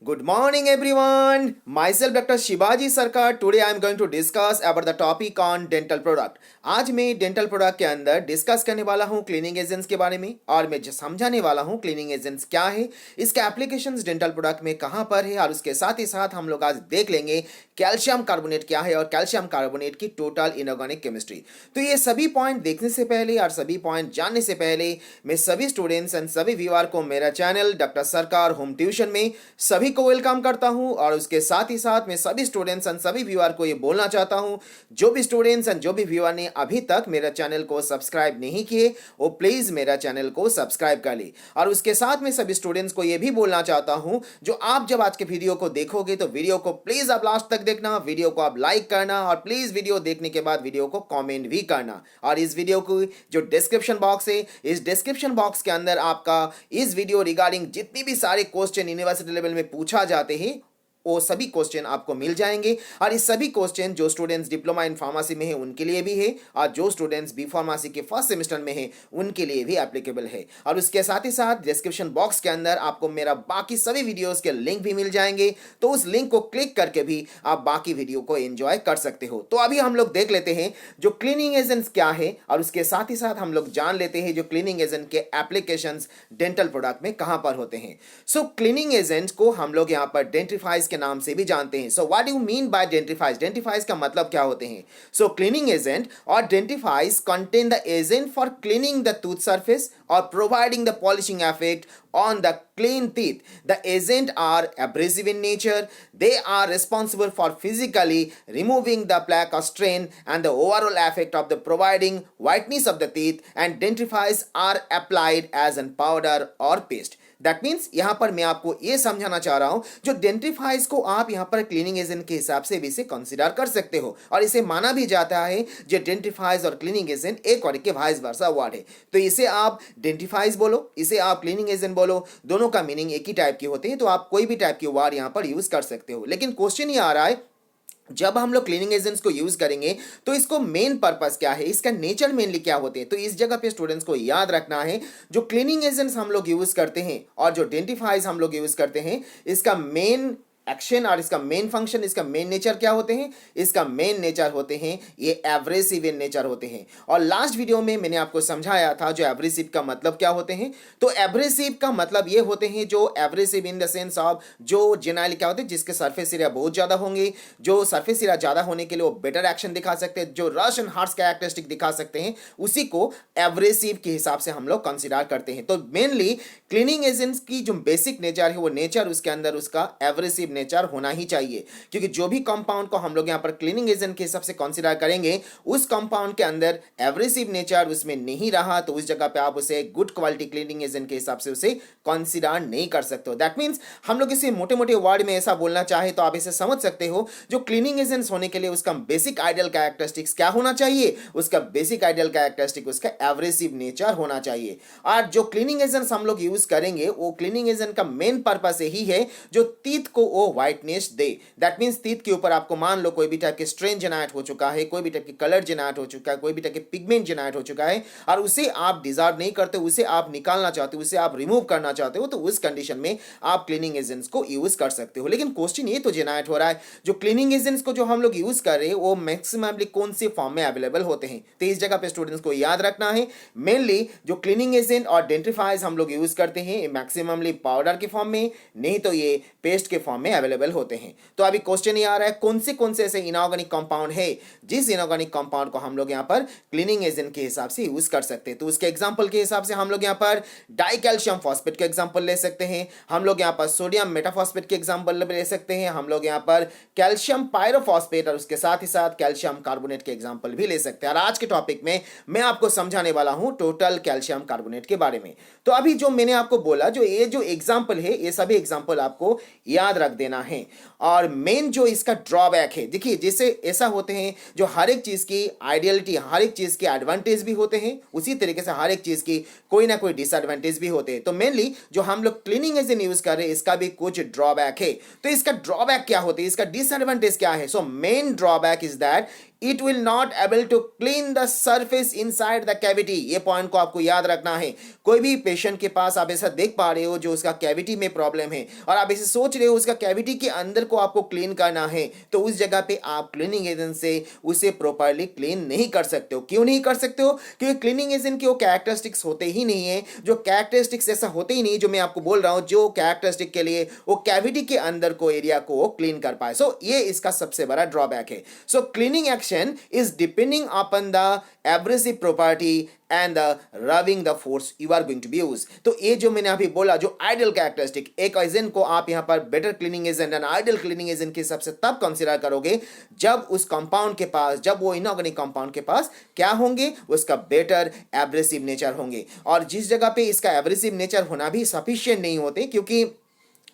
Good morning, everyone. Myself, Dr. Shivaji Sarkar. Today, I am going to discuss about the topic on dental product. आज मैं dental product के अंदर discuss करने वाला हूँ cleaning agents के बारे में और मैं जो समझाने वाला हूँ क्लीनिंग एजेंट्स क्या है, इसके एप्लीकेशंस डेंटल प्रोडक्ट में कहाँ पर है और उसके साथ ही साथ हम लोग आज देख लेंगे कैल्शियम कार्बोनेट क्या है और कैल्शियम कार्बोनेट की टोटल इनऑर्गेनिक केमिस्ट्री। तो ये सभी पॉइंट देखने से पहले और सभी पॉइंट जानने से पहले मैं सभी स्टूडेंट्स एंड सभी व्यूअर को मेरा चैनल डॉक्टर सरकार होम ट्यूशन में सभी को वेलकम करता हूं और उसके साथ ही साथ मैं सभी स्टूडेंट्स एंड सभी व्यूअर को ये बोलना चाहता हूं, जो भी स्टूडेंट्स एंड जो भी व्यूअर ने अभी तक मेरा चैनल को सब्सक्राइब नहीं किए वो प्लीज मेरा चैनल को सब्सक्राइब कर ले। और उसके साथ में सभी स्टूडेंट्स को ये भी बोलना चाहता हूं, जो आप जब आज के वीडियो को देखोगे तो वीडियो को प्लीज आप लास्ट तक देखना, वीडियो को आप लाइक करना और प्लीज वीडियो देखने के बाद वीडियो को कॉमेंट भी करना। और इस वीडियो को जो डिस्क्रिप्शन बॉक्स है, इस डिस्क्रिप्शन बॉक्स के अंदर आपका इस वीडियो रिगार्डिंग जितनी भी सारे क्वेश्चन यूनिवर्सिटी लेवल में पूछा जाते हैं वो सभी क्वेश्चन आपको मिल जाएंगे। और इस सभी क्वेश्चन जो स्टूडेंट्स डिप्लोमा इन फार्मेसी में है उनके लिए भी है और जो स्टूडेंट्स बी फार्मेसी के फर्स्ट सेमेस्टर में है उनके लिए भी एप्लीकेबल है। और उसके साथ ही साथ डिस्क्रिप्शन बॉक्स के अंदर आपको मेरा बाकी सभी वीडियोस के लिंक भी मिल जाएंगे, तो उस लिंक को क्लिक करके भी आप बाकी वीडियो को एंजॉय कर सकते हो। तो अभी हम लोग देख लेते हैं जो क्लीनिंग एजेंट्स क्या है और उसके साथ ही साथ हम लोग जान लेते हैं जो क्लीनिंग एजेंट के एप्लीकेशंस डेंटल प्रोडक्ट में कहां पर होते हैं। सो क्लीनिंग एजेंट को हम लोग यहां पर डेंटिफाइज के नाम से भी जानते हैं। So what do you mean by dentifrices? Dentifrices का मतलब क्या होते हैं? सो क्लीनिंग एजेंट और dentifrices contain the agent for cleaning the tooth surface और providing the polishing effect on the clean teeth. The agent are abrasive in nature. They are responsible for physically removing the plaque or strain and the overall effect of the providing whiteness of the teeth, and dentifrice are applied as a powder or paste. That means यहां पर मैं आपको यह समझाना चाह रहा हूं जो डेंटिफाइज को आप यहां पर क्लीनिंग एजेंट के हिसाब से भी इसे कंसीडर कर सकते हो और इसे माना भी जाता है जो डेंटिफाइज और क्लीनिंग एजेंट एक और के वाइस वर्सा वर्ड है। तो इसे आप डेंटिफाइज बोलो, इसे आप क्लीनिंग एजेंट बोलो, दोनों का मीनिंग एक ही टाइप की होते हैं, तो आप कोई भी टाइप की वर्ड यहां पर यूज कर सकते हो। लेकिन क्वेश्चन ये आ रहा है जब हम लोग क्लीनिंग एजेंट्स को यूज करेंगे तो इसको मेन पर्पस क्या है, इसका नेचर मेनली क्या होते हैं। तो इस जगह पे स्टूडेंट्स को याद रखना है जो क्लीनिंग एजेंट्स हम लोग यूज करते हैं और जो डेंटिफाइज हम लोग यूज करते हैं, इसका मेन एक्शन और इसका मेन फंक्शन, इसका मेन नेचर क्या होते हैं? इसका मेन नेचर होते हैं ये एब्रेसिव इन नेचर होते हैं। और लास्ट वीडियो में मैंने आपको समझाया था जो एब्रेसिव का मतलब क्या होते हैं। तो एब्रेसिव का मतलब ये होते हैं जो abrasive in the sense of जो जेनाइल क्या होते हैं जिसके सरफेस एरिया बहुत ज्यादा होंगे, जो सरफेस एरिया ज्यादा होने के लिए वो बेटर एक्शन दिखा सकते हैं, जो रश एंड हार्श कैरेक्टरिस्टिक दिखा सकते हैं, उसी को एब्रेसिव के हिसाब से हम लोग कंसिडर करते हैं। तो मेनली क्लीनिंग एजेंट्स की जो बेसिक नेचर है वो नेचर उसके अंदर उसका एब्रेसिव नेचर होना ही चाहिए, क्योंकि जो भी कंपाउंड को हम लोग यहां पर क्लीनिंग एजेंट के हिसाब से कंसीडर करेंगे उस कंपाउंड के अंदर एब्रेसिव नेचर उसमें नहीं रहा तो उस जगह पे आप उसे गुड क्वालिटी क्लीनिंग एजेंट के हिसाब से उसे कंसीडर नहीं कर सकते हो। दैट मींस हम लोग इसे मोटे मोटे वर्ड में ऐसा बोलना चाहे तो आप इसे समझ सकते हो जो क्लीनिंग एजेंट्स होने के लिए उसका बेसिक आइडियल कैरेक्टरिस्टिक्स क्या होना चाहिए, उसका बेसिक आइडियल कैरेक्टरिस्टिक उसका एब्रेसिव नेचर होना चाहिए। और जो क्लीनिंग एजेंट्स हम लोग यूज करेंगे वो क्लीनिंग एजेंट का मेन पर्पस यही है जो टीथ को वो whiteness they. That means teeth के ऊपर आपको मान लो कोई भी टाइप के स्ट्रेन जेनरेट हो चुका है, कोई भी टाइप की कलर जेनरेट हो चुका है, कोई भी टाइप के पिगमेंट जेनरेट हो चुका है और उसे आप डिजार्व नहीं करते, उसे आप निकालना चाहते हो, उसे आप रिमूव करना चाहते हो, तो उस कंडीशन में आप क्लीनिंग एजेंट्स को यूज कर सकते हो। लेकिन क्वेश्चन ये तो जेनरेट हो रहा है जो क्लीनिंग एजेंट्स को जो हम लोग यूज कर रहे हैं वो मैक्सिममली कौन से फॉर्म में अवेलेबल होते हैं। तो इस जगह पे स्टूडेंट्स को याद रखना है मेनली जो क्लीनिंग एजेंट और डेंटिफाइज हम लोग यूज करते हैं मैक्सिममली पाउडर के फॉर्म में, नहीं तो ये पेस्ट के फॉर्म में अवेलेबल होते हैं। तो अभी क्वेश्चन ये आ रहा है कौन से ऐसे इनऑर्गेनिक कंपाउंड है जिस इनऑर्गेनिक कंपाउंड को हम लोग यहां पर क्लीनिंग एजेंट के हिसाब से यूज कर सकते हैं। तो उसके एग्जांपल के हिसाब से हम लोग यहां पर डाइकैल्शियम फॉस्फेट के एग्जांपल ले सकते हैं, हम लोग यहां पर सोडियम मेटाफॉस्फेट के एग्जांपल ले सकते हैं, हम लोग यहां पर कैल्शियम पायरोफॉस्फेट और उसके साथ ही साथ कैल्शियम कार्बोनेट के एग्जांपल भी ले सकते हैं। और आज के टॉपिक में मैं आपको समझाने वाला हूं टोटल कैल्शियम कार्बोनेट के बारे में। तो अभी जो मैंने आपको बोला जो ये जो एग्जांपल है ये सभी एग्जांपल आपको याद रख देना है। और मेन जो इसका ड्रॉबैक है, देखिए जैसे ऐसा होते हैं जो हर एक चीज की आइडियलिटी, हर एक चीज के एडवांटेज भी होते हैं, उसी तरीके से हर एक चीज की कोई ना कोई डिसएडवांटेज भी होते हैं। तो मेनली जो हम लोग क्लीनिंग एजेंट यूज कर रहे हैं इसका भी कुछ ड्रॉबैक है। तो इसका ड्रॉबैक क्या होते हैं, इसका डिसएडवांटेज क्या है? So main drawback is that it will not able to clean the surface inside the cavity. ये पॉइंट को आपको याद रखना है। कोई भी पेशेंट के पास आप ऐसा देख पा रहे हो जो उसका कैविटी में प्रॉब्लम है और आप ऐसे सोच रहे हो उसका कैविटी के अंदर को आपको क्लीन करना है, तो उस जगह पे आप क्लीनिंग एजेंट से उसे प्रॉपर्ली क्लीन नहीं कर सकते हो। क्यों नहीं कर सकते हो? क्योंकि क्लीनिंग एजेंट के वो कैरेक्टरिस्टिक्स होते ही नहीं है, जो कैरेक्टरिस्टिक्स ऐसा होते ही नहीं जो मैं आपको बोल रहा हूं, जो कैरेक्टरिस्टिक के लिए वो कैविटी के अंदर को एरिया को वो क्लीन कर पाए। सो ये इसका सबसे बड़ा ड्रॉबैक है। So cleaning action is depending upon the abrasive property and the rubbing the force you are going to be use. तो ये जो मैंने अभी बोला, जो आइडियल कैरेक्टरिस्टिक, एक एजेंट को आप यहां पर better cleaning agent and ideal cleaning agent के हिसाब से तब कंसीडर करोगे जब उस कंपाउंड के पास, जब वो इनऑर्गेनिक कंपाउंड के पास क्या होंगे, उसका बेटर एब्रेसिव नेचर होंगे। और जिस जगह पे इसका एब्रेसिव नेचर होना भी सफिशिएंट नहीं होते, क्योंकि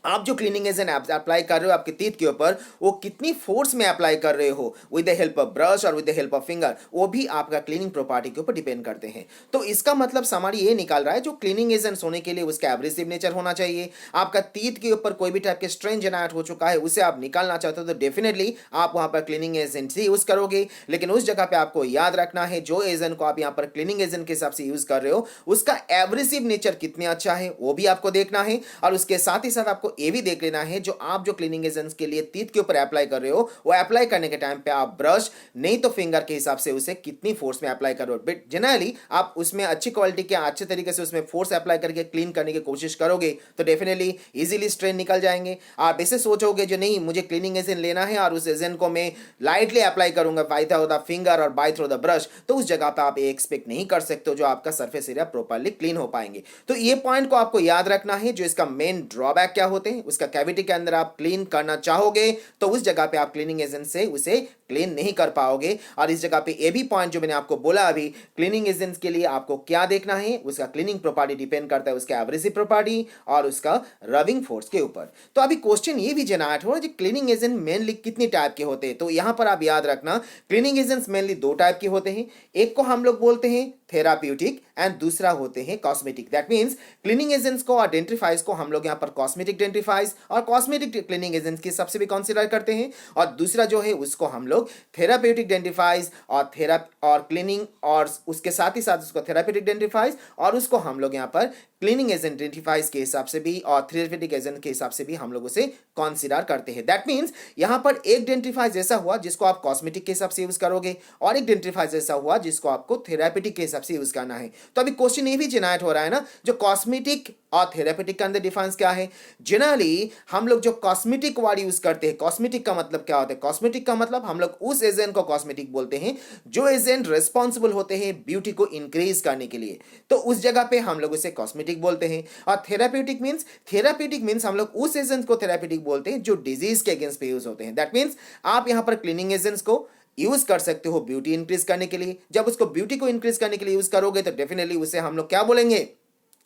आप जो क्लीनिंग एजेंट अप्लाई कर रहे हो आपके टीथ के ऊपर, वो कितनी फोर्स में अप्लाई कर रहे हो, with the help of brush और with the help of finger, वो भी आपका क्लीनिंग प्रॉपर्टी के ऊपर डिपेंड करते हैं। तो इसका मतलब हमारी ये निकाल रहा है, जो क्लीनिंग एजेंट्स होने के लिए उसका एब्रेसिव नेचर होना चाहिए। आपका टीथ के ऊपर कोई भी टाइप के स्ट्रेन जेनरेट हो चुका है, उसे आप निकालना चाहते हो तो डेफिनेटली आप वहां पर क्लीनिंग एजेंट से यूज करोगे। लेकिन उस जगह पे आपको याद रखना है, जो एजेंट को आप यहाँ पर क्लीनिंग एजेंट के हिसाब से यूज कर रहे हो, उसका एब्रेसिव नेचर कितने अच्छा है वो भी आपको देखना है। और उसके साथ ही साथ आपको ये भी देख लेना है, जो आप जो क्लीनिंग एजेंट्स के लिए टीथ के ऊपर अप्लाई कर रहे हो, वो अप्लाई करने के टाइम पे आप ब्रश नहीं तो फिंगर के हिसाब से उसे कितनी फोर्स में अप्लाई करो। बट जनरली आप उसमें अच्छी क्वालिटी के अच्छे तरीके से उसमें फोर्स अप्लाई करके क्लीन करने की कोशिश करोगे तो डेफिनेटली इजीली स्ट्रेन निकल जाएंगे। आप ऐसे सोचोगे जो नहीं मुझे क्लीनिंग एजेंट लेना है और उस एजेंट को मैं लाइटली अप्लाई करूंगा बाय थ्रू द फिंगर और बाय थ्रू द ब्रश, तो उस जगह पे आप एक्सपेक्ट नहीं कर सकते हो जो आपका सरफेस एरिया प्रॉपर्ली क्लीन हो पाएंगे। तो ये पॉइंट को आपको याद रखना है, जो इसका मेन ड्रॉबैक क्या होते हैं। उसका कैविटी के अंदर आप क्लीन करना चाहोगे तो उस जगह पे आप क्लीनिंग एजेंट से उसे क्लीन नहीं कर पाओगे। और इस जगह पे ये भी पॉइंट जो मैंने आपको बोला अभी, क्लीनिंग एजेंट्स के लिए आपको क्या देखना है, उसका क्लीनिंग प्रॉपर्टी डिपेंड करता है उसका एब्रेसिव प्रॉपर्टी और उसका रबिंग फोर्स के ऊपर। तो अभी क्वेश्चन ये भी जनरेट हो रहा है, क्लीनिंग एजेंट मेनली कितनी टाइप के होते हैं। तो यहां पर आप याद रखना, क्लीनिंग एजेंट्स मेनली दो टाइप के होते हैं। एक को हम लोग बोलते हैं थेराप्यूटिक एंड दूसरा होते हैं cosmetic. That means cleaning agents को और डेंटिफाइज को हम लोग यहां पर कॉस्मेटिक डेंटिफाइज और कॉस्मेटिक क्लीनिंग एजेंट्स के सबसे भी कंसीडर करते हैं, और दूसरा जो है उसको हम लोग थेराप्यूटिक डेंटिफाइज और क्लीनिंग, और उसके साथ ही साथ उसको थेराप्यूटिक डेंटिफाइज और उसको हम लोग यहाँ पर क्लीनिंग एजेंट डेंटिफाइज के हिसाब से भी और थेराप्यूटिक एजेंट के हिसाब से भी हम लोग उसे कंसीडर करते हैं। दैट मींस यहाँ पर एक डेंटिफाइज ऐसा हुआ जिसको आप कॉस्मेटिक के हिसाब से यूज करोगे और एक डेंटिफाइज ऐसा हुआ जिसको आपको थेराप्यूटिक के हिसाब से यूज करना है। तो अभी क्वेश्चन ये भी जनरेट हो रहा है ना, जो कॉस्मेटिक और थेराप्यूटिक के अंदर डिफरेंस क्या है। जनरली हम लोग जो कॉस्मेटिक वर्ड यूज करते हैं, कॉस्मेटिक का मतलब क्या होता है, कॉस्मेटिक का मतलब हम लोग उस एजेंट को कॉस्मेटिक बोलते हैं जो एजेंट रिस्पॉन्सिबल होते हैं ब्यूटी को इंक्रीज करने के लिए, तो उस जगह पे हम लोग उसे कॉस्मेटिक बोलते हैं। और थेराप्यूटिक मींस हम लोग उस एजेंट को थेराप्यूटिक बोलते हैं जो डिजीज के अगेंस्ट पे यूज होते हैं। दैट मींस आप यहां पर क्लीनिंग एजेंट्स को यूज कर सकते हो ब्यूटी इंक्रीज करने के लिए। जब उसको ब्यूटी को इंक्रीज करने के लिए यूज करोगे तो डेफिनेटली उसे हम लोग क्या बोलेंगे,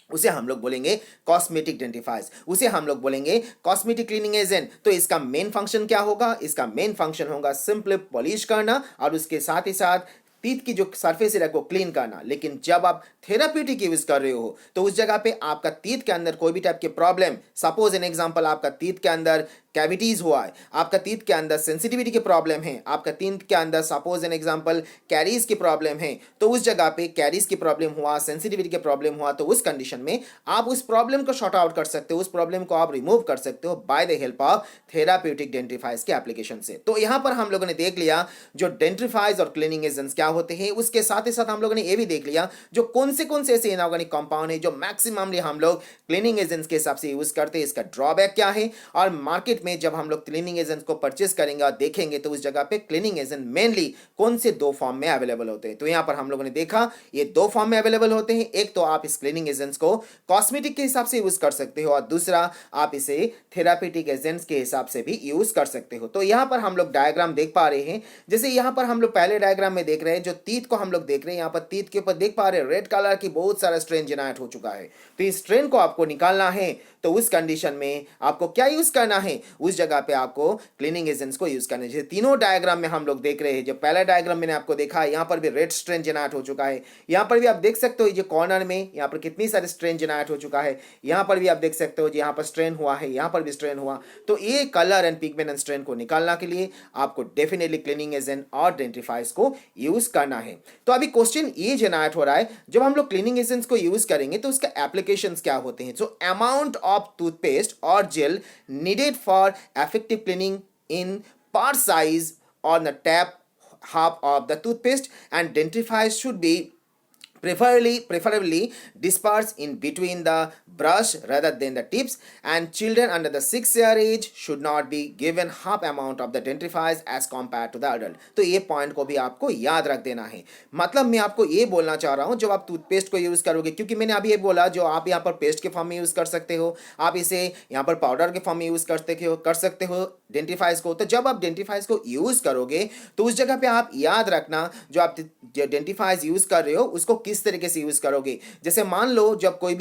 उसे हम लोग बोलेंगे कॉस्मेटिक डेंटिफाइज, उसे हम लोग बोलेंगे कॉस्मेटिक क्लीनिंग एजेंट। तो इसका मेन फंक्शन क्या होगा, इसका मेन फंक्शन होगा सिंपली पॉलिश करना और उसके साथ ही साथ टीथ की जो सरफेस एरिया को क्लीन करना। लेकिन जब आप थेराप्यूटिक यूज कर रहे हो तो उस जगह पे आपका टीथ के अंदर कोई भी टाइप के प्रॉब्लम, सपोज एन एग्जांपल आपका टीथ के अंदर कैविटीज हुआ है, आपका टीथ के अंदर सेंसिटिविटी की प्रॉब्लम है, आपका टीथ के अंदर सपोज एन एग्जांपल कैरीज की प्रॉब्लम है, तो उस जगह पे कैरीज की प्रॉब्लम हुआ, सेंसिटिविटी की प्रॉब्लम हुआ, तो उस कंडीशन में आप उस प्रॉब्लम को शॉर्ट आउट कर सकते हो, उस प्रॉब्लम को आप रिमूव कर सकते हो by the help of therapeutic dentifrices के एप्लीकेशन से। तो यहां पर हम लोगों ने देख लिया जो डेंटिफाइज और क्लीनिंग एजेंट्स क्या होते हैं, उसके साथ ही साथ हम लोगों ने यह भी देख लिया जो कौन से ऐसे इनऑर्गेनिक कंपाउंड है जो मैक्सिममली हम लोग क्लीनिंग एजेंट्स के हिसाब से यूज करते हैं, इसका ड्रॉबैक क्या है। और मार्केट में जब हम लोग क्लीनिंग एजेंट्स को परचेस करेंगे और देखेंगे तो उस जगह पे क्लीनिंग एजेंट मेनली कौन से दो फॉर्म में अवेलेबल होते हैं। तो यहां पर हम लोगों ने देखा ये दो फॉर्म में अवेलेबल होते हैं, एक तो आप इस क्लीनिंग एजेंट्स को कॉस्मेटिक के हिसाब से यूज कर सकते हो और दूसरा आप इसे थेराप्यूटिक एजेंट्स के हिसाब से भी यूज कर सकते हो। तो यहां पर हम लोग डायग्राम देख पा रहे हैं, जैसे यहां पर हम लोग पहले डायग्राम में देख रहे हैं जो टीथ को हम लोग देख रहे हैं, यहां पर टीथ के ऊपर देख पा रहे हैं रेड कलर की बहुत सारा स्ट्रेन जनरेट हो चुका है। तो इस स्ट्रेन को आपको निकालना है तो उस कंडीशन में आपको क्या यूज़ करना है, उस जगह पे आपको क्लीनिंग एजेंट्स को यूज़ करना है। जैसे तीनों डायग्राम में हम लोग देख रहे हैं, जो पहला डायग्राम मैंने आपको देखा है, यहाँ पर भी रेड स्ट्रेन जेनरेट हो चुका है, यहाँ पर भी आप देख सकते हो जो कॉर्नर में यहाँ पर कितनी सारी स्ट्रेन जेनरेट हो चुका है, यहाँ पर भी आप देख सकते हो जो यहाँ पर स्ट्रेन हुआ है, यहाँ पर भी स्ट्रेन हुआ। तो ये colour and pigment and strain को निकालने के लिए आपको डेफिनेटली क्लीनिंग एजेंट और डेंटिफाइज को यूज करना है। तो अभी क्वेश्चन ये जेनरेट हो रहा है, जब हम लोग क्लीनिंग एजेंट्स को यूज करेंगे तो उसका एप्लीकेशंस क्या होते हैं। सो अमाउंट ऑफ टूथपेस्ट और gel needed for effective cleaning in per size on the tap half of the toothpaste, and dentifrice should be preferably dispersed in between the brush rather than the tips, and children under the 6 year age should not be given half amount of the dentifrice as compared to the adult। तो ये point को भी आपको याद रख देना है। मतलब मैं आपको ये बोलना चाह रहा हूँ, जब आप टूथपेस्ट को यूज़ करोगे, क्योंकि मैंने अभी ये बोला जो आप यहाँ पर पेस्ट के फॉर्म में यूज़ कर सकते हो, आप इसे यहाँ पर पाउडर के फॉर्म में यूज़ कर सकते हो डेंटिफाइज को। तो जब आप डेंटिफाइज को यूज़ करोगे तो उस जगह पे आप याद रखना जो आप डेंटिफाइज यूज़ कर रहे हो उसको किस तरीके से यूज़ करोगे। जैसे मान लो जब कोई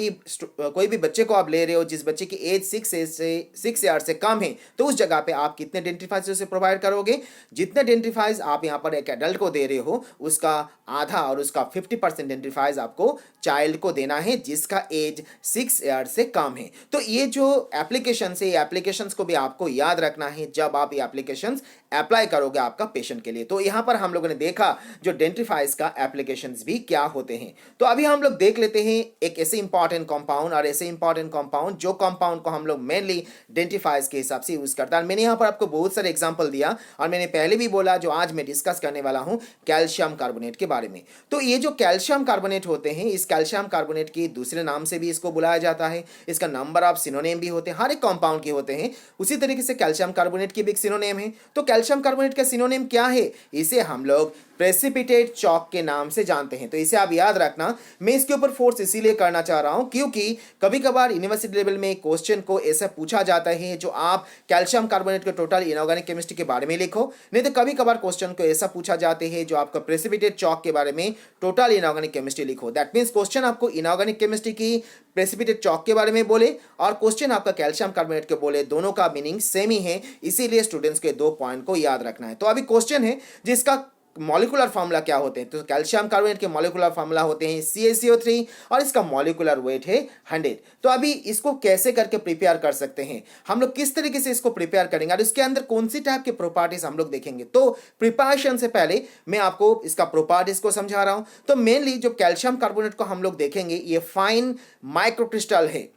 भी बच्चे को आप ले रहे हो, जिस बच्चे की एज 6 ईयर से कम है, तो उस जगह पे आप कितने डेंटिफाइज उसे प्रोवाइड करोगे, जितने डेंटिफाइज आप यहाँ पर एक एडल्ट को दे रहे हो उसका आधा, और उसका 50% डेंटिफाइज आपको चाइल्ड को देना है जिसका एज 6 ईयर से कम है। तो ये जो एप्लीकेशन है, ये एप्लीकेशंस को भी आपको याद रखना है जब आप ये एप्लीकेशंस अप्लाई करोगे आपका पेशेंट के लिए। तो यहाँ पर हम लोगों ने देखा जो डेंटिफाइज का एप्लीकेशंस भी क्या होते हैं। तो अभी हम लोग देख लेते हैं एक ऐसे इंपॉर्टेंट कंपाउंड, और ऐसे इंपॉर्टेंट कंपाउंड जो कंपाउंड को हम लोग मेनली डेंटिफाइज के हिसाब से यूज करता है। मैंने यहाँ पर आपको बहुत सारे एग्जांपल दिया, और मैंने पहले भी बोला जो आज मैं डिस्कस करने वाला हूँ कैल्शियम कार्बोनेट के बारे में। तो ये जो कैल्शियम कार्बोनेट होते हैं, इस कैल्शियम कार्बोनेट की दूसरे नाम से भी इसको बुलाया जाता है, इसका नंबर ऑफ सिनोनिम भी होते हैं, हर एक कंपाउंड के होते हैं। उसी तरीके से कैल्शियम कार्बोनेट की भी एक सिनोनिम है। तो कैल्शियम कार्बोनेट का सिनोनिम क्या है, इसे हम लोग प्रेसिपिटेट चॉक के नाम से जानते हैं। तो इसे आप याद रखना। मैं इसके ऊपर फोर्स इसीलिए करना चाह रहा हूं क्योंकि कभी कभार यूनिवर्सिटी लेवल में क्वेश्चन को ऐसा पूछा जाता है जो आप कैल्शियम कार्बोनेट के टोटल इनऑर्गेनिक केमिस्ट्री के बारे में लिखो, नहीं तो कभी कभार क्वेश्चन को ऐसा पूछा जाते हैं जो आपका प्रेसिपिटेट चॉक के बारे में टोटल इनऑर्गेनिक केमिस्ट्री लिखो। दैट मीन्स क्वेश्चन आपको इनऑर्गेनिक केमिस्ट्री की प्रेसिपिटेट चॉक के बारे में बोले और क्वेश्चन आपका कैल्शियम कार्बोनेट के बोले, दोनों का मीनिंग सेम ही है, इसीलिए स्टूडेंट्स के 2 पॉइंट को याद रखना है। तो अभी क्वेश्चन है जिसका मॉलिक्यूलर फार्मूला क्या होते हैं। तो कैल्शियम कार्बोनेट के मॉलिक्यूलर फार्मूला होते हैं CaCO3 और इसका मॉलिक्यूलर वेट है 100। तो अभी इसको कैसे करके प्रिपेयर कर सकते हैं, हम लोग किस तरीके से इसको प्रिपेयर करेंगे और इसके अंदर कौन सी टाइप के प्रॉपर्टीज हम लोग देखेंगे। तो प्रिपरेशन से पहले मैं आपको इसका प्रॉपर्टीज को समझा रहा हूं। तो मेनली जो कैल्शियम कार्बोनेट को हम लोग देखेंगे, ये फाइन माइक्रोक्रिस्टल है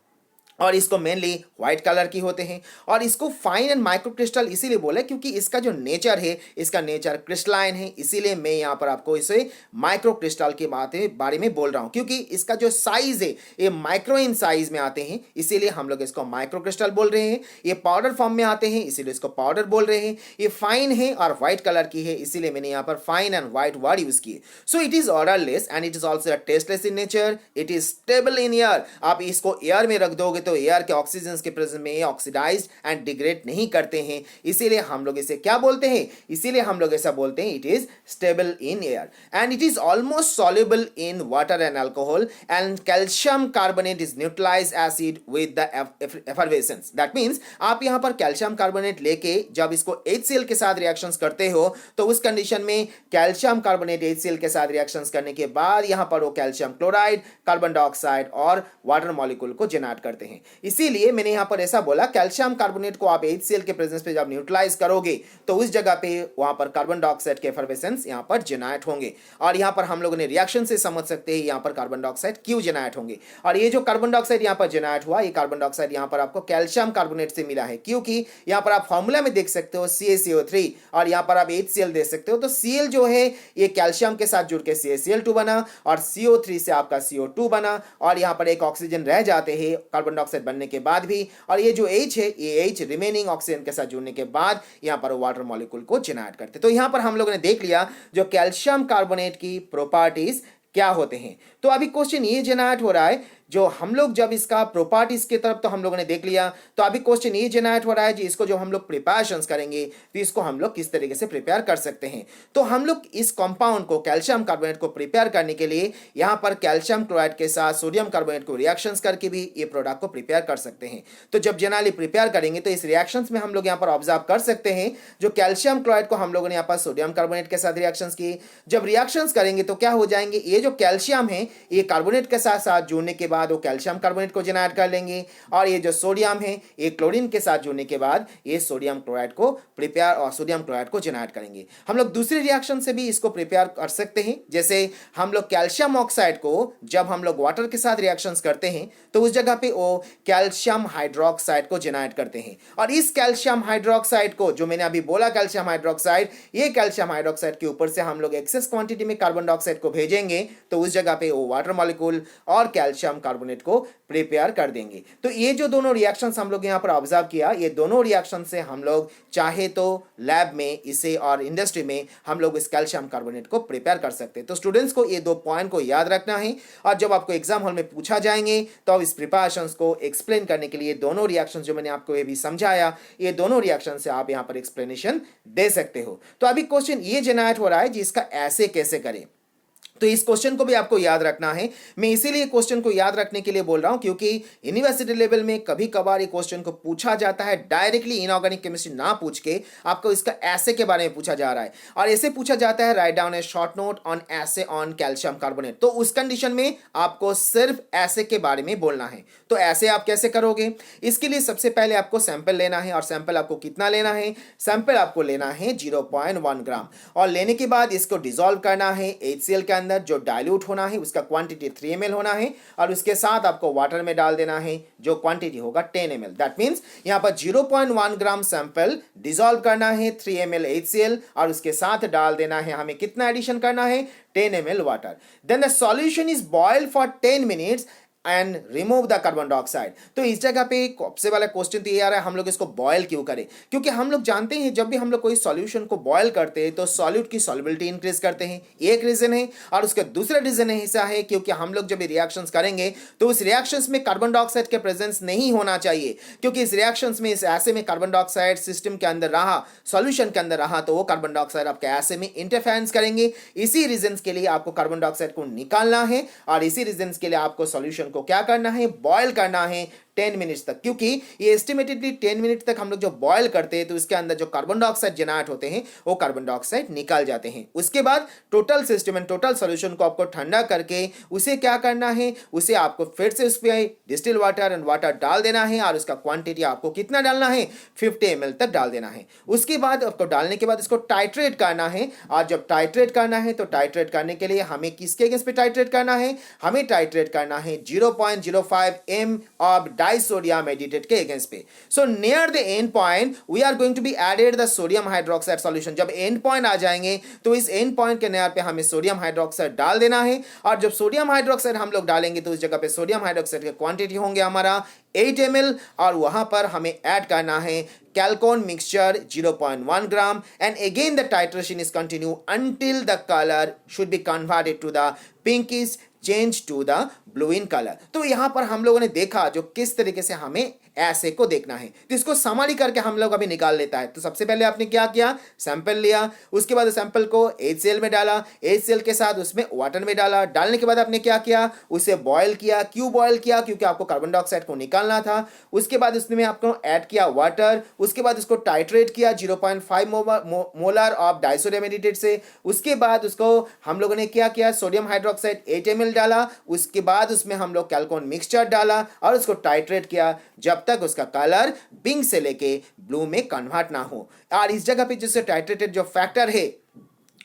और इसको मेनली व्हाइट कलर की होते हैं, और इसको फाइन एंड माइक्रो क्रिस्टल इसीलिए बोला क्योंकि इसका जो नेचर है, इसका नेचर क्रिस्टलाइन है, इसीलिए मैं यहाँ पर आपको इसे माइक्रो क्रिस्टल के बारे में बोल रहा हूँ, क्योंकि इसका जो साइज है ये माइक्रो इन साइज में आते हैं, इसीलिए हम लोग इसको माइक्रो क्रिस्टल बोल रहे हैं। ये पाउडर फॉर्म में आते हैं, इसीलिए इसको पाउडर बोल रहे हैं। ये फाइन है और व्हाइट कलर की है, इसीलिए मैंने यहाँ पर fine and white word use किए। So it is odourless and it is also tasteless in nature, it is stable in air. आप इसको एयर में रख दोगे तो एयर के ऑक्सीजन के प्रेजेंस में ये ऑक्सीडाइज एंड डिग्रेड नहीं करते हैं, इसीलिए हम लोग इसे क्या बोलते हैं, इसीलिए हम लोग ऐसा बोलते हैं it is stable in air and it is almost soluble in water and alcohol and calcium carbonate is neutralise acid with the effervescence. That means आप यहां पर कैल्शियम कार्बोनेट लेके जब इसको HCl के साथ रिएक्शंस करते हो तो उस कंडीशन में कैल्शियम कार्बोनेट HCl के साथ रिएक्शंस करने के बाद यहां पर वो कैल्शियम क्लोराइड, कार्बन डाइऑक्साइड और वाटर मॉलिक्यूल को जनरेट करते हैं। इसीलिए मैंने यहां पर ऐसा बोला कैल्शियम कार्बोनेट को आप HCl के प्रेजेंस पे जब न्यूट्रलाइज करोगे तो उस जगह पे वहां पर कार्बन डाइऑक्साइड के एफरवेसेंस यहां पर जनरेट होंगे, और यहां पर हम लोगों ने रिएक्शन से समझ सकते हैं यहां पर कार्बन डाइऑक्साइड क्यों जनरेट होंगे। और ये जो कार्बन डाइऑक्साइड यहां पर जनरेट हुआ, ये कार्बन डाइऑक्साइड यहां पर आपको कैल्शियम कार्बोनेट से मिला है, क्योंकि यहां पर आप फार्मूला में देख सकते हो CaCO3 और यहां पर आप HCl देख सकते हो। तो Cl जो है ये कैल्शियम के साथ जुड़ के CaCl2 बना और CO3 से आपका CO2 बना, और यहां पर एक ऑक्सीजन रह जाते हैं कार्बन डाइऑक्साइड बनने के बाद भी, और ये जो H है ये H रिमेनिंग ऑक्सीजन के साथ जुड़ने के बाद यहां पर वाटर मॉलिक्यूल को जनरेट करते। तो यहां पर हम लोगों ने देख लिया जो कैल्शियम कार्बोनेट की प्रॉपर्टीज क्या होते हैं। तो अभी क्वेश्चन ये जनरेट हो रहा है जो हम लोग जब इसका प्रॉपर्टीज की तरफ तो हम लोगों ने देख लिया, तो अभी क्वेश्चन ये जनरेट हो रहा है जी, इसको जो हम लोग प्रिपरेशंस करेंगे तो इसको हम लोग किस तरीके से प्रिपेयर कर सकते हैं। तो हम लोग इस कंपाउंड को, कैल्शियम कार्बोनेट को प्रिपेयर करने के लिए यहाँ पर कैल्शियम क्लोराइड के साथ सोडियम कार्बोनेट को रिएक्शंस करके भी ये प्रोडक्ट को प्रिपेयर कर सकते हैं। तो जब जनरली प्रिपेयर करेंगे तो इस रिएक्शंस में हम लोग यहाँ पर ऑब्जर्व कर सकते हैं, जो कैल्शियम क्लोराइड को हम लोगों ने यहाँ पर सोडियम कार्बोनेट के साथ रिएक्शंस की, जब रिएक्शंस करेंगे तो क्या हो जाएंगे, ये जो कैल्शियम है ये कार्बोनेट के साथ साथ जुड़ने के बाद वो कैल्शियम कार्बोनेट को जनरेट कर लेंगे, और ये जो सोडियम है ये क्लोरीन के साथ जुड़ने के बाद ये सोडियम क्लोराइड को प्रिपेयर और सोडियम क्लोराइड को जनरेट करेंगे। हम लोग दूसरी रिएक्शन से भी इसको प्रिपेयर कर सकते हैं, जैसे हम लोग कैल्शियम ऑक्साइड को जब हम लोग वाटर के साथ रिएक्शंस करते हैं तो उस जगह पे वो कैल्शियम हाइड्रोक्साइड को जनरेट करते हैं, और इस कैल्शियम हाइड्रोक्साइड को जो मैंने अभी बोला कैल्शियम हाइड्रोक्साइड, ये कैल्शियम हाइड्रोक्साइड के ऊपर से हम लोग एक्सेस क्वांटिटी में कार्बन डाइऑक्साइड को भेजेंगे तो उस जगह पे वो वाटर मॉलिक्यूल और कैल्शियम कार्बोनेट को प्रिपेयर कर देंगे। तो ये जो दोनों रिएक्शंस हम लोग यहाँ पर ऑब्जर्व किया, ये दोनों रिएक्शन से हम लोग चाहे तो लैब में इसे और इंडस्ट्री में हम लोग इस कैल्शियम कार्बोनेट को प्रिपेयर कर सकते हैं। तो स्टूडेंट्स को ये दो पॉइंट को याद रखना है, और जब आपको एग्जाम हॉल में पूछा जाएंगे तो इस प्रिपरेशंस को एक्सप्लेन करने के लिए दोनों रिएक्शन जो मैंने आपको ये भी समझाया, ये दोनों रिएक्शन से आप यहाँ पर एक्सप्लेनेशन दे सकते हो। तो अभी क्वेश्चन ये जनरेट हो रहा है जिसका ऐसे कैसे करें, तो इस क्वेश्चन को भी आपको याद रखना है। मैं इसीलिए क्वेश्चन को याद रखने के लिए बोल रहा हूं क्योंकि यूनिवर्सिटी लेवल में कभी कभार ये क्वेश्चन को पूछा जाता है, डायरेक्टली इनऑर्गेनिक केमिस्ट्री ना पूछ के आपको इसका ऐसे के बारे में पूछा जा रहा है, और ऐसे पूछा जाता है write down A short note on ऐसे ऑन कैल्शियम कार्बोनेट। तो उस कंडीशन में आपको सिर्फ ऐसे के बारे में बोलना है। तो ऐसे आप कैसे करोगे, इसके लिए सबसे पहले आपको सैंपल लेना है, और सैंपल आपको कितना लेना है, सैंपल आपको लेना है 0.1 ग्राम, और लेने के बाद इसको डिसॉल्व करना है HCl के अंदर, जो डाइल्यूट होना है उसका क्वांटिटी 3 ml होना है, और उसके साथ आपको वाटर में डाल देना है जो क्वांटिटी होगा 10 ml। दैट मींस यहां पर 0.1 ग्राम सैंपल डिसॉल्व करना है 3 ml HCl, और उसके साथ डाल देना है, हमें कितना एडिशन करना है, 10 ml water. Then the solution is boiled for 10 minutes and remove the carbon dioxide. तो इस जगह पे सबसे वाला क्वेश्चन तो ये आ रहा है हम लोग इसको बॉयल क्यों करें, क्योंकि हम लोग जानते हैं जब भी हम लोग कोई सॉल्यूशन को बॉयल करते हैं तो सॉल्यूट की सॉल्युबिलिटी इंक्रीज करते हैं, एक रीजन है। और उसका दूसरा रीजन ऐसा है क्योंकि हम लोग जब ये रिएक्शंस करेंगे तो उस रिएक्शंस में कार्बन डाइऑक्साइड के प्रेजेंस नहीं होना चाहिए, क्योंकि इस रिएक्शंस में इस ऐसे में कार्बन डाइऑक्साइड सिस्टम के अंदर रहा, सॉल्यूशन के अंदर रहा, तो वो कार्बन डाइऑक्साइड आपके ऐसे में इंटरफेरेंस करेंगे। इसी रीजन के लिए आपको कार्बन डाइऑक्साइड को निकालना है, और इसी रीजन के लिए आपको सॉल्यूशन को क्या करना है, बॉयल करना है 10 मिनट्स तक, क्योंकि ये एस्टिमेटेडली 10 मिनट तक हम लोग जो बॉयल करते हैं तो इसके अंदर जो कार्बन डाइऑक्साइड जनरेट होते हैं वो कार्बन डाइऑक्साइड निकाल जाते हैं। उसके बाद total system and total solution को आपको ठंडा करके उसे क्या करना है, उसे आपको फिर से उस पर डिस्टिल वाटर एंड वाटर डाल देना है, और उसका क्वांटिटी आपको कितना डालना है, 50 ml तक डाल देना है। उसके बाद आपको डालने के बाद इसको टाइट्रेट करना है, और जब टाइट्रेट करना है तो टाइट्रेट करने के लिए हमें किसके अगेंस्ट पे टाइट्रेट करना है, हमें टाइट्रेट करना है 0.05 m ऑफ डाइसोडियम एडिटेट के अगेंस्ट पे। So near the end point we are going to be added the sodium hydroxide solution. जब एंड पॉइंट आ जाएंगे तो इस एंड पॉइंट के नियर पे हमें सोडियम हाइड्रोक्साइड डाल देना है, और जब सोडियम हाइड्रोक्साइड हम लोग डालेंगे तो उस जगह पे सोडियम हाइड्रोक्साइड की क्वांटिटी होंगे हमारा 8 ml, और वहां पर हमें ऐड करना है chalcone mixture 0.1 gram, and again the titration is continue until the color should be converted to the pinkish change to the blue in color। तो यहां पर हम लोगों ने देखा जो किस तरीके से हमें ऐसे को देखना है, तो इसको समरी करके हम लोग अभी निकाल लेता है। तो सबसे पहले आपने क्या किया, सैंपल लिया, उसके बाद सैंपल को HCl में डाला, HCl के साथ उसमें वाटर में डाला, डालने के बाद आपने क्या किया, उसे बॉयल किया। क्यों बॉयल किया, क्योंकि आपको कार्बन डाइऑक्साइड को निकालना था। उसके बाद उसमें आपको ऐड किया वाटर, उसके बाद उसको टाइट्रेट किया 0.5 मोलर ऑफ डाइसोडियम एडिटेट से। उसके बाद उसको हम लोगों ने क्या किया, सोडियम हाइड्रोक्साइड 8 ml डाला, उसके बाद उसमें हम लोग कैल्कोन मिक्सचर डाला और उसको टाइट्रेट किया जब तक उसका कलर पिंक से लेके ब्लू में कन्वर्ट ना हो। और इस जगह पे जिससे टाइट्रेटेड जो फैक्टर है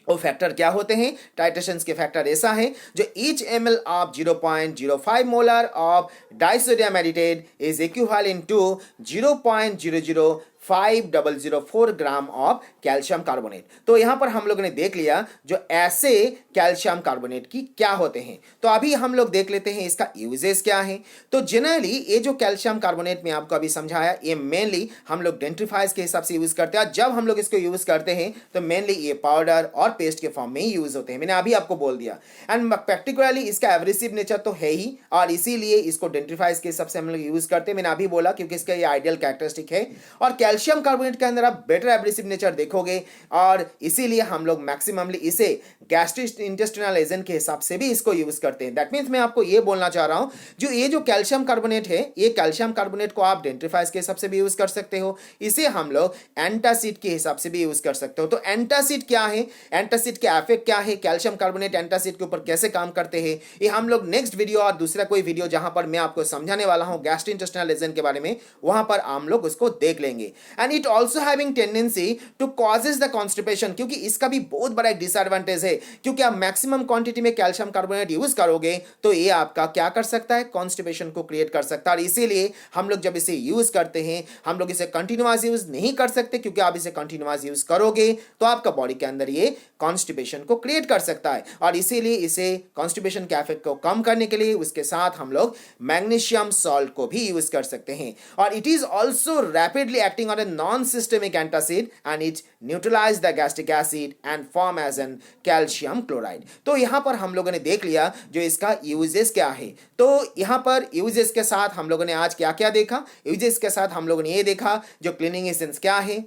वो फैक्टर क्या होते हैं, टाइट्रेशंस के फैक्टर ऐसा है जो each ml of 0.05 molar of disodium एडिटेट is equivalent to 0.00 5004 gram of calcium carbonate. तो यहां पर हम लोगों ने देख लिया जो ऐसे कैल्शियम कार्बोनेट की क्या होते हैं। तो अभी हम लोग देख लेते हैं इसका यूजेस क्या है। तो जनरली ये जो कैल्शियम कार्बोनेट में आपको अभी समझाया, ये मेनली हम लोग डेंट्रीफाइज के हिसाब से यूज करते हैं। जब हम लोग इसको यूज करते हैं तो मेनली ये पाउडर और पेस्ट के फॉर्म में ही यूज होते हैं, मैंने अभी आपको बोल दिया। एंड पर्टिकुलरली इसका एब्रेसिव नेचर तो है ही, और इसीलिए इसको डेंट्रीफाइज के हिसाब से हम लोग यूज करते हैं। मैंने अभी बोला क्योंकि इसका ये आइडियल कैरेक्टरिस्टिक है। और कैल्शियम कार्बोनेट के अंदर आप बेटर एब्रेसिव नेचर देखोगे, और इसीलिए हम लोग मैक्सिममली इसे गैस्ट्रिक इंटेस्टिनल एजेंट के हिसाब से भी इसको यूज करते हैं। दैट मीन्स मैं आपको ये बोलना चाह रहा हूं, जो ये जो कैल्शियम कार्बोनेट है, ये कैल्शियम कार्बोनेट को आप डेंट्रीफाइज के हिसाब से भी यूज कर सकते हो। इसे हम लोग एंटासिड के हिसाब से भी यूज कर सकते हो। तो एंटासिड क्या है, एंटासिड के इफेक्ट क्या है, कैल्शियम कार्बोनेट एंटासिड के ऊपर कैसे काम करते हैं, ये हम लोग नेक्स्ट वीडियो और दूसरा कोई वीडियो जहां पर मैं आपको समझाने वाला हूं गैस्ट्रोइंटेस्टिनल एजेंट के बारे में, वहां पर हम लोग उसको देख लेंगे। And it also having tendency to causes the constipation, क्योंकि इसका भी बहुत बड़ा एक डिसएडवांटेज है, क्योंकि आप मैक्सिमम क्वांटिटी में कैल्शियम कार्बोनेट यूज करोगे तो ये आपका क्या कर सकता है, कॉन्स्टिपेशन को क्रिएट कर सकता है। और इसीलिए हम लोग जब इसे यूज करते हैं, हम लोग इसे कंटिन्यूअस यूज नहीं कर सकते, क्योंकि आप इसे कंटिन्यूअस यूज करोगे तो आपका बॉडी के अंदर ये कॉन्स्टिपेशन को क्रिएट कर सकता है। और इसीलिए इसे कॉन्स्टिपेशन के इफेक्ट को कम करने के लिए उसके साथ हम लोग मैग्नीशियम सॉल्ट को भी यूज कर सकते हैं। और it is also rapidly acting on a non systemic antacid and it neutralise the gastric acid and form as an calcium chloride. तो यहां पर हम लोगों ने देख लिया जो इसका यूजेस क्या है। तो यहां पर यूजेस के साथ हम लोगों ने आज क्या क्या देखा, यूजेस के साथ हम लोगों ने ये देखा जो क्लीनिंग एसेंस क्या है,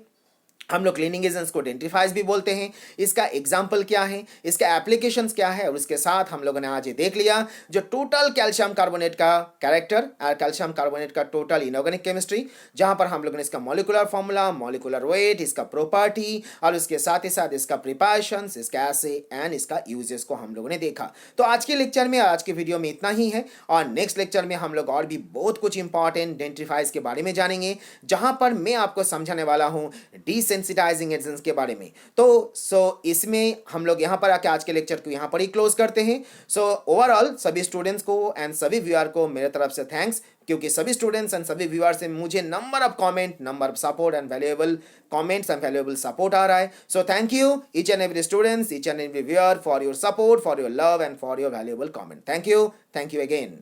हम लोग क्लीनिंग एजेंट्स को डेंट्रीफाइज भी बोलते हैं, इसका एग्जाम्पल क्या है, इसका एप्लीकेशंस क्या है, और उसके साथ हम लोगों ने आज ये देख लिया जो टोटल कैल्शियम कार्बोनेट का कैरेक्टर और कैल्शियम कार्बोनेट का टोटल इनऑर्गेनिक केमिस्ट्री, जहां पर हम लोगों ने इसका मॉलिक्यूलर फॉर्मूला, मॉलिक्यूलर वेट, इसका प्रॉपर्टी और उसके साथ ही साथ इसका प्रिपरेशंस, इसका एसे एंड इसका यूजेस को हम लोगों ने देखा। तो आज के लेक्चर में, आज के वीडियो में इतना ही है, और नेक्स्ट लेक्चर में हम लोग और भी बहुत कुछ इंपॉर्टेंट डेंट्रीफाइज के बारे में जानेंगे, जहां पर मैं आपको समझाने वाला हूं सेंसिटाइजिंग एजेंट्स के बारे में। तो इसमें हम लोग यहां पर आके आज के लेक्चर को यहां पर ही क्लोज करते हैं। सो ओवरऑल सभी स्टूडेंट्स को एंड सभी व्यूअर को मेरे तरफ से थैंक्स, क्योंकि सभी स्टूडेंट्स एंड सभी व्यूअर से मुझे number of comment, number of support and valuable comments and valuable support आ रहा है। So thank you each and every students, each and every viewer for your support, for your love and for your valuable comment. Thank you again.